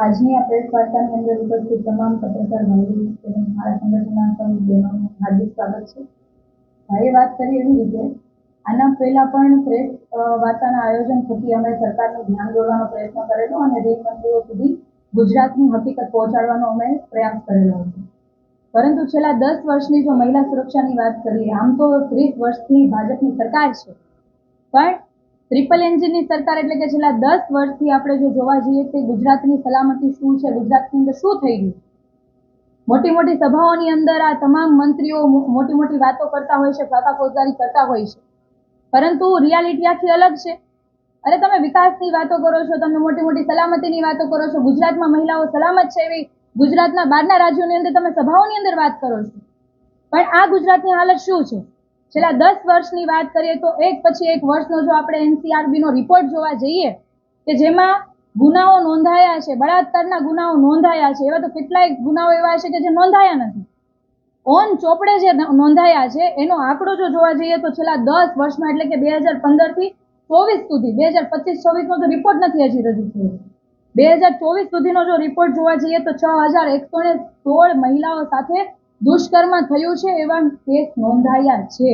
આજની આ પ્રેસ વાર્તાની અંદર ઉપસ્થિત તમામ પત્રકાર ભાઈઓ તેમજ મારા સંગઠનના સૌ બહેનોનું હાર્દિક સ્વાગત છે. ભાઈએ વાત કરી એવી રીતે આના પહેલા પણ પ્રેસ વાર્તાના આયોજન થકી અમે સરકારનું ધ્યાન દોરવાનો પ્રયત્ન કરેલો અને રેલ મંત્રીઓ સુધી ગુજરાતની હકીકત પહોંચાડવાનો અમે પ્રયાસ કરેલો હતો. પરંતુ છેલ્લા 10 વર્ષની જો મહિલા સુરક્ષાની વાત કરીએ, આમ તો 30 વર્ષથી ભાજપની સરકાર છે, પણ ટ્રિપલ એન્જિનની સરકાર એટલે કે છેલ્લા 10 વર્ષથી આપણે જો જોવા જઈએ કે ગુજરાતની સલામતી શું છે, ગુજરાતની અંદર શું થઈ ગયું. મોટી મોટી સભાઓની અંદર આ તમામ મંત્રીઓ મોટી મોટી વાતો કરતા હોય છે, ફાંફાફોજદારી કરતા હોય છે, પરંતુ રિયાલિટી આખી અલગ છે. અરે તમે વિકાસની વાતો કરો છો, તમે મોટી મોટી સલામતીની વાતો કરો છો, ગુજરાતમાં મહિલાઓ સલામત છે એવી ગુજરાતના બહારના રાજ્યોની અંદર તમે સભાઓની અંદર વાત કરો છો, પણ આ ગુજરાતની હાલત શું છે? છેલ્લા 10 વર્ષની વાત કરીએ તો એક પછી એક વર્ષનો જો આપણે એનસીઆરબી નો રિપોર્ટ જોવા જઈએ કે જેમાં ગુનાઓ નોંધાયા છે, બળાત્કારના ગુનાઓ નોંધાયા છે, એવા તો કેટલાય ગુનાઓ એવા છે કે જે નોંધાયા નથી. ઓન ચોપડે જે નોંધાયા છે એનો આંકડો જો જોવા જઈએ તો છેલ્લા 10 વર્ષમાં એટલે કે 2015 થી 24 સુધી, 2025-26 નો તો રિપોર્ટ નથી હજી રજૂ થયો, 2024 સુધીનો જો રિપોર્ટ જોવા જઈએ તો 6116 મહિલાઓ સાથે દુષ્કર્મ થયું છે એવા કેસ નોંધાયા છે.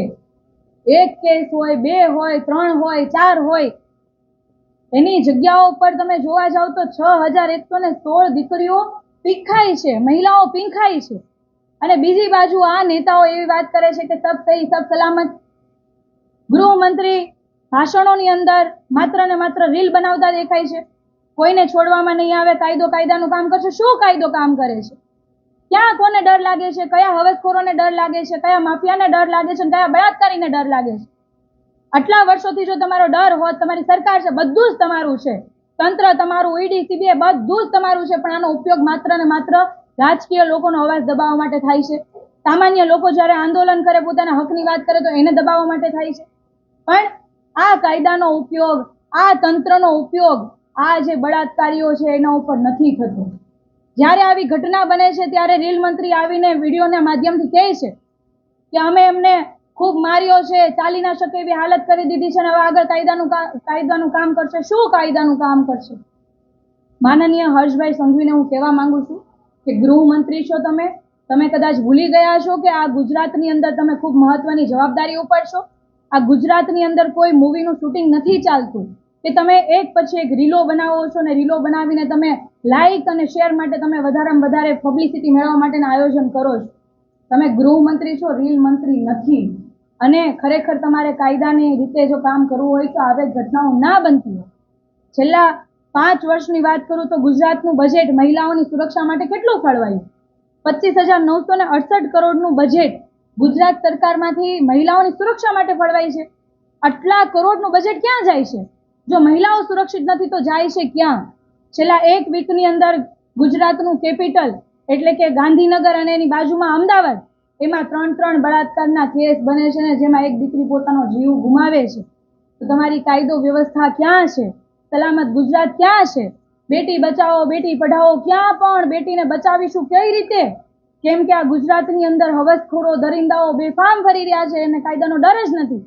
એક કેસ હોય, 2 હોય, 3 હોય, 4 હોય, એની જગ્યાઓ પર તમે જોવા જાવ તો 6116 દીકરીઓ પીંખાઈ છે, મહિલાઓ પીંખાઈ છે. અને બીજી બાજુ આ નેતાઓ એવી વાત કરે છે કે સબ સહી સબ સલામત. ગૃહમંત્રી ભાષણોની અંદર માત્ર ને માત્ર રીલ બનાવતા દેખાય છે, કોઈને છોડવામાં નહીં આવે, કાયદાનું કામ કરશે. શું કાયદો કામ કરે છે? ક્યાં કોને ડર લાગે છે? કયા હવસખોરોને ડર લાગે છે? કયા માફિયાને ડર લાગે છે? કયા બળાત્કારીને ડર લાગે છે? આટલા વર્ષોથી જો તમારો ડર હોત, તમારી સરકાર છે, બધું જ તમારું છે, તંત્ર તમારું, ઈડી સીબીઆઈ બધું જ તમારું છે, પણ આનો ઉપયોગ માત્ર ને માત્ર રાજકીય લોકોનો અવાજ દબાવવા માટે થાય છે. સામાન્ય લોકો જ્યારે આંદોલન કરે, પોતાના હકની વાત કરે તો એને દબાવવા માટે થાય છે. પણ આ કાયદાનો ઉપયોગ, આ તંત્રનો ઉપયોગ આ જે બળાત્કારીઓ છે એના ઉપર નથી થતો. જ્યારે આવી ઘટના બને છે ત્યારે રેલ મંત્રી આવીને વિડીયોના માધ્યમથી કહે છે કે અમે એમને ખૂબ માર્યો છે, ચાલી ના શકે એવી હાલત કરી દીધી છે અને હવે આગળ કાયદાનું કામ કરશે. શું કાયદાનું કામ કરશે? માનનીય હર્ષભાઈ સંઘવીને હું કહેવા માંગુ છું કે ગૃહમંત્રી છો તમે કદાચ ભૂલી ગયા છો કે આ ગુજરાતની અંદર તમે ખૂબ મહત્વની જવાબદારી ઉપાડશો. આ ગુજરાતની અંદર કોઈ મૂવીનું શૂટિંગ નથી ચાલતું કે તમે એક પછી એક રીલો બનાવો છો ને રીલો બનાવીને તમે લાઇક અને શેર માટે તમે વધારેમાં વધારે પબ્લિસિટી મેળવવા માટેના આયોજન કરો છો. તમે ગૃહમંત્રી છો, રીલ મંત્રી નથી. અને ખરેખર તમારે કાયદાની રીતે જો કામ કરવું હોય તો આવી ઘટનાઓ ના બનતી હોય. છેલ્લા 5 વર્ષની વાત કરું તો ગુજરાતનું બજેટ મહિલાઓની સુરક્ષા માટે કેટલું ફાળવાયું? 25,968 કરોડનું બજેટ ગુજરાત સરકારમાંથી મહિલાઓની સુરક્ષા માટે ફાળવાય છે. આટલા કરોડનું બજેટ ક્યાં જાય છે? જો મહિલાઓ સુરક્ષિત નથી તો જાય છે ક્યાં? છેલ્લા એક વીકની અંદર ગુજરાતનું કેપિટલ એટલે કે ગાંધીનગર અને એની બાજુમાં અમદાવાદ, એમાં 3 બળાત્કારના કેસ બને છે ને જેમાં એક દીકરી પોતાનો જીવ ગુમાવે છે. તો તમારી કાયદો વ્યવસ્થા ક્યાં છે? સલામત ગુજરાત ક્યાં છે? બેટી બચાવો, બેટી પઢાઓ, ક્યાં પણ બેટીને બચાવીશું કઈ રીતે? કેમ કે આ ગુજરાતની અંદર હવસખોરો, દરિંદાઓ બેફામ ફરી રહ્યા છે અને કાયદાનો ડર જ નથી.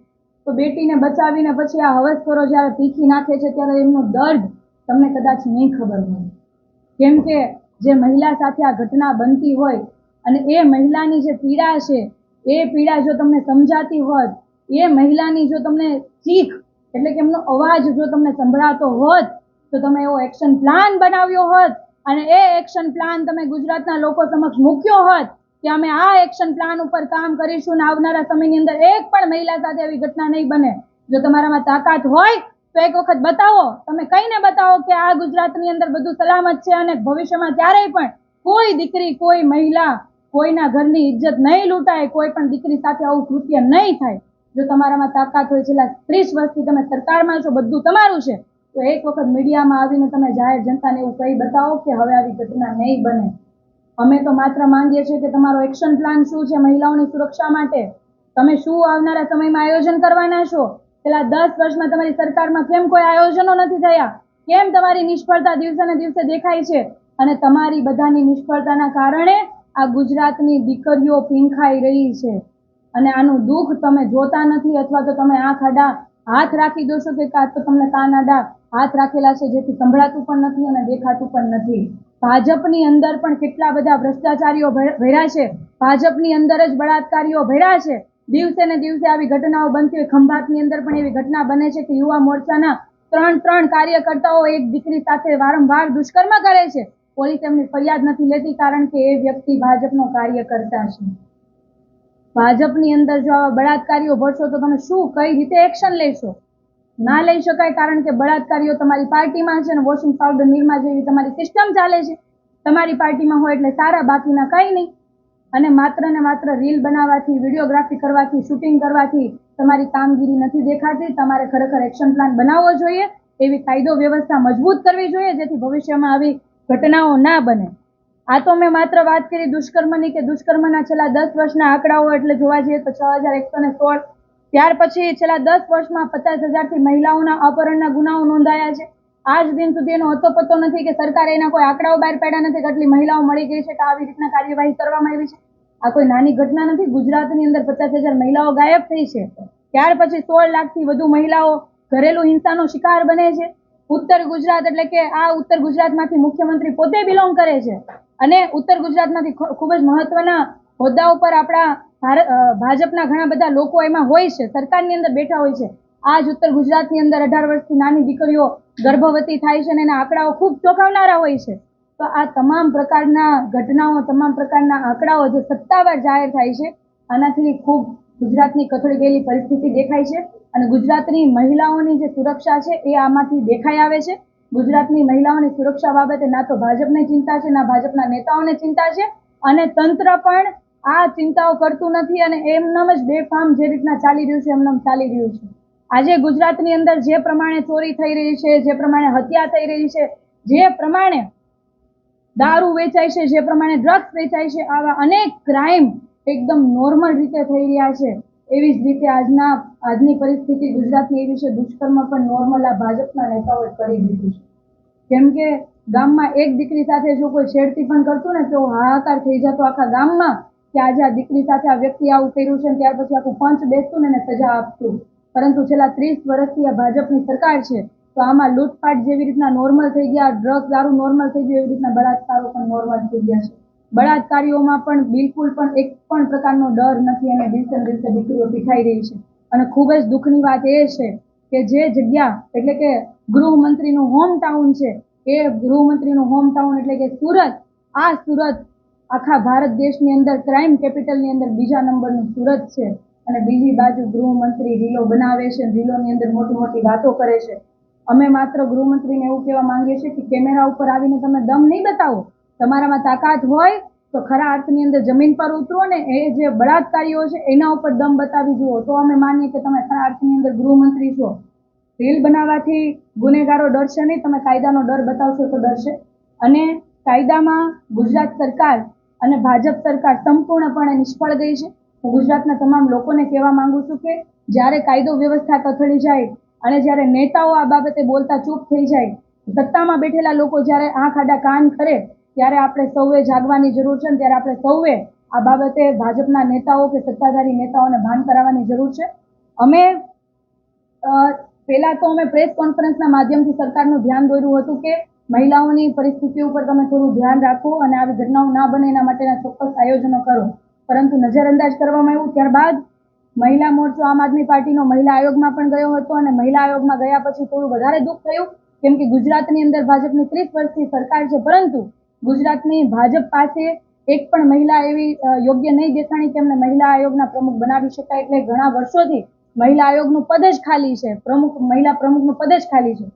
તો બેટીને બચાવીને પછી આ હવસખોરો જ્યારે પીખી નાખે છે ત્યારે એમનો દર્દ તમને કદાચ નહીં ખબર હોય. કેમ કે જે મહિલા સાથે આ ઘટના બનતી હોય અને એ મહિલાની જે પીડા છે, એ પીડા જો તમને સમજાતી હોત, એ મહિલાની જો તમને ચીખ એટલે કે એમનો અવાજ જો તમને સંભળાતો હોત તો તમે એવો એક્શન પ્લાન બનાવ્યો હોત અને એ એક્શન પ્લાન તમે ગુજરાતના લોકો સમક્ષ મૂક્યો હોત કે અમે આ એક્શન પ્લાન ઉપર કામ કરીશું અને આવનારા સમયની અંદર એક પણ મહિલા સાથે એવી ઘટના નહીં બને. જો તમારામાં તાકાત હોય તો એક વખત બતાવો, તમે કહીને બતાવો કે આ ગુજરાતની અંદર બધું સલામત છે અને ભવિષ્યમાં ક્યારેય પણ કોઈ દીકરી, કોઈ મહિલા, કોઈના ઘરની ઇજ્જત નહીં લૂંટાય, કોઈ પણ દીકરી સાથે આવું કૃત્ય નહીં થાય. જો તમારામાં તાકાત હોય, છેલ્લા 30 વર્ષથી તમે સરકારમાં છો, બધું તમારું છે, તો એક વખત મીડિયામાં આવીને તમે જાહેર જનતાને એવું કહી બતાવો કે હવે આવી ઘટના નહીં બને. અમે તો માત્ર માંગીએ છીએ કે તમારો એક્શન પ્લાન શું છે મહિલાઓની સુરક્ષા માટે? તમે શું આવનારા સમયમાં આયોજન કરવાના છો? છેલ્લા 10 વર્ષમાં તમારી સરકારમાં કેમ કોઈ આયોજનો નથી થયા? કેમ તમારી નિષ્ફળતા દિવસે ને દિવસે દેખાય છે? અને તમારી બધાની નિષ્ફળતાના કારણે આ ગુજરાતની દીકરીઓ પીંખાઈ રહી છે અને આનું દુઃખ તમે જોતા નથી અથવા તો તમે આંખ આડા હાથ રાખી દો છો કે કાં તો તમને કાન આડા હાથ રાખેલા છે જેથી સંભળાતું પણ નથી અને દેખાતું પણ નથી. ભાજપની અંદર પણ કેટલા બધા ભ્રષ્ટાચારીઓ ભર્યા છે, ભાજપની અંદર જ બળાત્કારીઓ ભર્યા છે. દિવસે ને દિવસે આવી ઘટનાઓ બનતી હોય. ખંભાતની અંદર પણ એવી ઘટના બને છે કે યુવા મોરચાના ત્રણ કાર્યકર્તાઓ એક દીકરી સાથે વારંવાર દુષ્કર્મ કરે છે. પોલીસ એમની ફરિયાદ નથી લેતી કારણ કે એ વ્યક્તિ ભાજપનો કાર્યકર્તા છે. ભાજપની અંદર જો આવા બળાત્કારીઓ ભરશો તો તમે શું કઈ રીતે એક્શન લેશો? ના લઈ શકાય કારણ કે બળાત્કારીઓ તમારી પાર્ટીમાં છે અને વોશિંગ પાવડર નિરમા જેવી તમારી સિસ્ટમ ચાલે છે. તમારી પાર્ટીમાં હોય એટલે સારા, બાકીના કઈ નહીં. અને માત્ર ને માત્ર રીલ બનાવવાથી, વિડીયોગ્રાફી કરવાથી, શૂટિંગ કરવાથી તમારી કામગીરી નથી દેખાતી. તમારે ખરેખર એક્શન પ્લાન બનાવવો જોઈએ, એવી કાયદો વ્યવસ્થા મજબૂત કરવી જોઈએ જેથી ભવિષ્યમાં આવી ઘટનાઓ ના બને. આ તો મેં માત્ર વાત કરી દુષ્કર્મની કે દુષ્કર્મના છેલ્લા 10 વર્ષના આંકડાઓ એટલે જોવા જઈએ તો 6116. ત્યાર પછી છેલ્લા 10 વર્ષમાં 50,000 થી મહિલાઓના અપહરણના ગુનાઓ નોંધાયા છે. આજ દિન સુધી એનો પતો નથી કે સરકારે એના કોઈ આંકડાઓ બહાર પાડ્યા નથી કે આટલી મહિલાઓ મળી ગઈ છે કે આવી રીતના કાર્યવાહી કરવામાં આવી છે. આ કોઈ નાની ઘટના નથી. ગુજરાતની અંદર 50,000 મહિલાઓ ગાયબ થઈ છે. ત્યાર પછી 16 લાખથી વધુ મહિલાઓ ઘરેલું હિંસાનો શિકાર બને છે. ઉત્તર ગુજરાત એટલે કે આ ઉત્તર ગુજરાતમાંથી મુખ્યમંત્રી પોતે બિલોંગ કરે છે અને ઉત્તર ગુજરાતમાંથી ખૂબ જ મહત્વના હોદ્દા ઉપર આપણા ભાજપના ઘણા બધા લોકો એમાં હોય છે, સરકારની અંદર બેઠા હોય છે. આજ ઉત્તર ગુજરાતની અંદર 18 વર્ષથી નાની દીકરીઓ ગર્ભવતી થાય છે અને એના આંકડાઓ ખૂબ ચોંકાવનારા હોય છે. તો આ તમામ પ્રકારના ઘટનાઓ, તમામ પ્રકારના આંકડાઓ જે સત્તાવાર જાહેર થાય છે, આનાથી ખૂબ ગુજરાતની કથળી ગયેલી પરિસ્થિતિ દેખાય છે અને ગુજરાતની મહિલાઓની જે સુરક્ષા છે એ આમાંથી દેખાઈ આવે છે. ગુજરાતની મહિલાઓની સુરક્ષા બાબતે ના તો ભાજપને ચિંતા છે, ના ભાજપના નેતાઓને ચિંતા છે અને તંત્ર પણ આ ચિંતાઓ કરતું નથી અને એમનેમ જ બેફામ જે રીતના ચાલી રહ્યું છે એમનેમ ચાલી રહ્યું છે. આજે ગુજરાતની અંદર જે પ્રમાણે ચોરી થઈ રહી છે, જે પ્રમાણે હત્યા થઈ રહી છે, જે પ્રમાણે દારૂ વેચાય છે, જે પ્રમાણે ડ્રગ્સ વેચાય છે, આવા અનેક ક્રાઇમ એકદમ નોર્મલ રીતે થઈ રહ્યા છે. એવી જ રીતે આજની પરિસ્થિતિ ગુજરાતની એવી છે, દુષ્કર્મ પણ નોર્મલ આ ભાજપના નેતાઓએ કરી દીધું છે. કેમ કે ગામમાં એક દીકરી સાથે જો કોઈ છેડતી પણ કરતું ને તો હાહાકાર થઈ જતો આખા ગામમાં કે આજે આ દીકરી સાથે આ વ્યક્તિ આવું કર્યું છે. ત્યાર પછી આખું પંચ બેસતું ને એને સજા આપતું. પરંતુ છેલ્લા 30 વર્ષથી આ ભાજપની સરકાર છે તો આમાં લૂંટફાટ જેવી રીતના નોર્મલ થઈ ગયા, ડ્રગ્સ દારૂ નોર્મલ થઈ ગયું, એવી રીતના બળાત્કારો પણ નોર્મલ થઈ ગયા છે. બળાત્કારીઓમાં પણ બિલકુલ પણ એક પણ પ્રકારનો ડર નથી અને દિવસે દિવસે દીકરીઓ પીઠાઈ રહી છે. અને ખૂબ જ દુઃખની વાત એ છે કે જે જગ્યા એટલે કે ગૃહમંત્રીનું હોમ ટાઉન છે, એ ગૃહમંત્રીનું હોમ ટાઉન એટલે કે સુરત, આ સુરત આખા ભારત દેશની અંદર ક્રાઇમ કેપિટલની અંદર બીજા નંબરનું સુરત છે અને બીજી બાજુ ગૃહમંત્રી રીલો બનાવે છે, રીલોની અંદર મોટી મોટી વાતો કરે છે. અમે માત્ર ગૃહમંત્રીને એવું કહેવા માંગીએ છીએ કે કેમેરા ઉપર આવીને તમે દમ નહીં બતાવો. તમારામાં તાકાત હોય તો ખરા અર્થની અંદર જમીન પર ઉતરો ને એ જે બળાત્કારીઓ છે એના ઉપર દમ બતાવી જુઓ તો અમે માનીએ કે તમે ખરા અર્થની અંદર ગૃહમંત્રી છો. રીલ બનાવવાથી ગુનેગારો ડરશે નહીં, તમે કાયદાનો ડર બતાવશો તો ડરશે. અને કાયદામાં ગુજરાત સરકાર અને ભાજપ સરકાર સંપૂર્ણપણે નિષ્ફળ ગઈ છે. હું ગુજરાતના તમામ લોકોને કહેવા માંગુ છું કે જ્યારે કાયદો વ્યવસ્થા કથળી જાય અને જ્યારે નેતાઓ આ બાબતે બોલતા ચૂપ થઈ જાય, સત્તામાં બેઠેલા લોકો જ્યારે આંખ આડા કાન કરે ત્યારે આપણે સૌએ જાગવાની જરૂર છે. ત્યારે આપણે સૌએ આ બાબતે ભાજપના નેતાઓ કે સત્તાધારી નેતાઓને ભાન કરાવવાની જરૂર છે. અમે પહેલા તો અમે પ્રેસ કોન્ફરન્સના માધ્યમથી સરકારનું ધ્યાન દોર્યું હતું કે મહિલાઓની પરિસ્થિતિ ઉપર તમે થોડું ધ્યાન રાખો અને આવી ઘટનાઓ ના બને એના માટેના ચોક્કસ આયોજનો કરો, પરંતુ નજરઅંદાજ કરવામાં આવ્યું. ત્યારબાદ મહિલા મોરચો આમ આદમી પાર્ટીનો મહિલા આયોગમાં પણ ગયો હતો અને મહિલા આયોગમાં ગયા પછી થોડું વધારે દુઃખ થયું કેમ કે ગુજરાતની અંદર ભાજપની 30 વર્ષથી સરકાર છે, પરંતુ ગુજરાતની ભાજપ પાસે એક પણ મહિલા એવી યોગ્ય નહીં દેખાણી કે એમને મહિલા આયોગના પ્રમુખ બનાવી શકાય. એટલે ઘણા વર્ષોથી મહિલા આયોગનું પદ જ ખાલી છે, મહિલા પ્રમુખનું પદ જ ખાલી છે.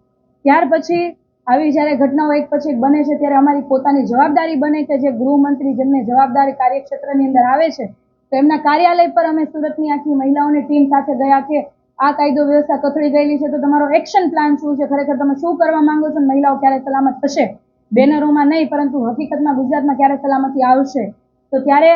ત્યાર પછી આવી જ્યારે ઘટનાઓ એક પછી એક બને છે ત્યારે અમારી પોતાની જવાબદારી બને કે જે ગૃહમંત્રી જેમને જવાબદારી કાર્યક્ષેત્રની અંદર આવે છે તો એમના કાર્યાલય પર અમે સુરતની આખી મહિલાઓની ટીમ સાથે ગયા કે આ કાયદો વ્યવસ્થા કથળી ગયેલી છે તો તમારો એક્શન પ્લાન શું છે, ખરેખર તમે શું કરવા માંગો છો, મહિલાઓ ક્યારે સલામત થશે, બેનરોમાં નહીં પરંતુ હકીકતમાં ગુજરાતમાં ક્યારે સલામતી આવશે. તો ત્યારે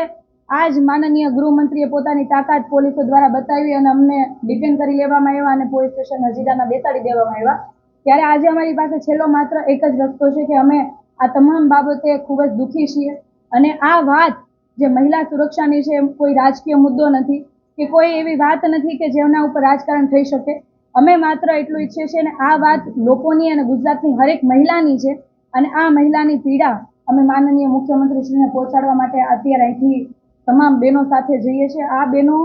આજ માનનીય ગૃહમંત્રીએ પોતાની તાકાત પોલીસો દ્વારા બતાવી અને અમને ડિટેન કરી લેવામાં આવ્યા અને પોલીસ સ્ટેશન હજીરાના બેસાડી દેવામાં આવ્યા. ત્યારે આજે અમારી પાસે છેલ્લો માત્ર એક જ રસ્તો છે કે અમે આ તમામ બાબતે ખૂબ જ દુઃખી છીએ અને આ વાત જે મહિલા સુરક્ષાની છે કોઈ રાજકીય મુદ્દો નથી કે કોઈ એવી વાત નથી કે જેના ઉપર રાજકારણ થઈ શકે. અમે માત્ર એટલું ઈચ્છીએ છીએ અને આ વાત લોકોની અને ગુજરાતની હરેક મહિલાની છે અને આ મહિલાની પીડા અમે માનનીય મુખ્યમંત્રીશ્રીને પહોંચાડવા માટે અત્યારે અહીંથી તમામ બહેનો સાથે જઈએ છીએ. આ બહેનો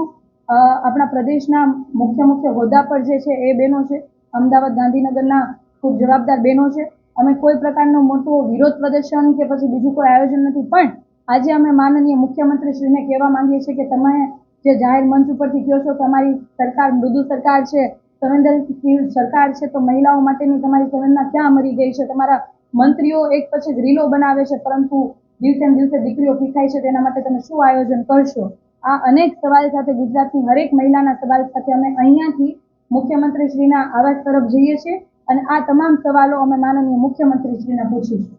આપણા પ્રદેશના મુખ્ય હોદ્દા પર જે છે એ બહેનો છે. અમદાવાદ ગાંધીનગરના ખૂબ જવાબદાર બહેનો છે. અમે કોઈ પ્રકારનો મોટો વિરોધ પ્રદર્શન કે પછી બીજું કોઈ આયોજન નથી, પણ આજે અમે માનનીય મુખ્યમંત્રીશ્રીને કહેવા માંગીએ છીએ કે તમે જે જાહેર મંચ ઉપરથી કહો છો કે અમારી સરકાર મૃદુ સરકાર છે, સંવેદનશીલ સરકાર છે, તો મહિલાઓ માટેની તમારી સંવેદના ક્યાં મરી ગઈ છે? તમારા મંત્રીઓ એક પછી રીલો બનાવે છે, પરંતુ દિવસે ને દિવસે દીકરીઓ પીખાય છે, તેના માટે તમે શું આયોજન કરશો? આ અનેક સવાલ સાથે, ગુજરાતની હરેક મહિલાના સવાલ સાથે અમે અહીંયાથી મુખ્યમંત્રીશ્રીના આવાસ તરફ જઈએ છીએ અને આ તમામ સવાલો અમે માનનીય મુખ્યમંત્રીશ્રીને પૂછીશું.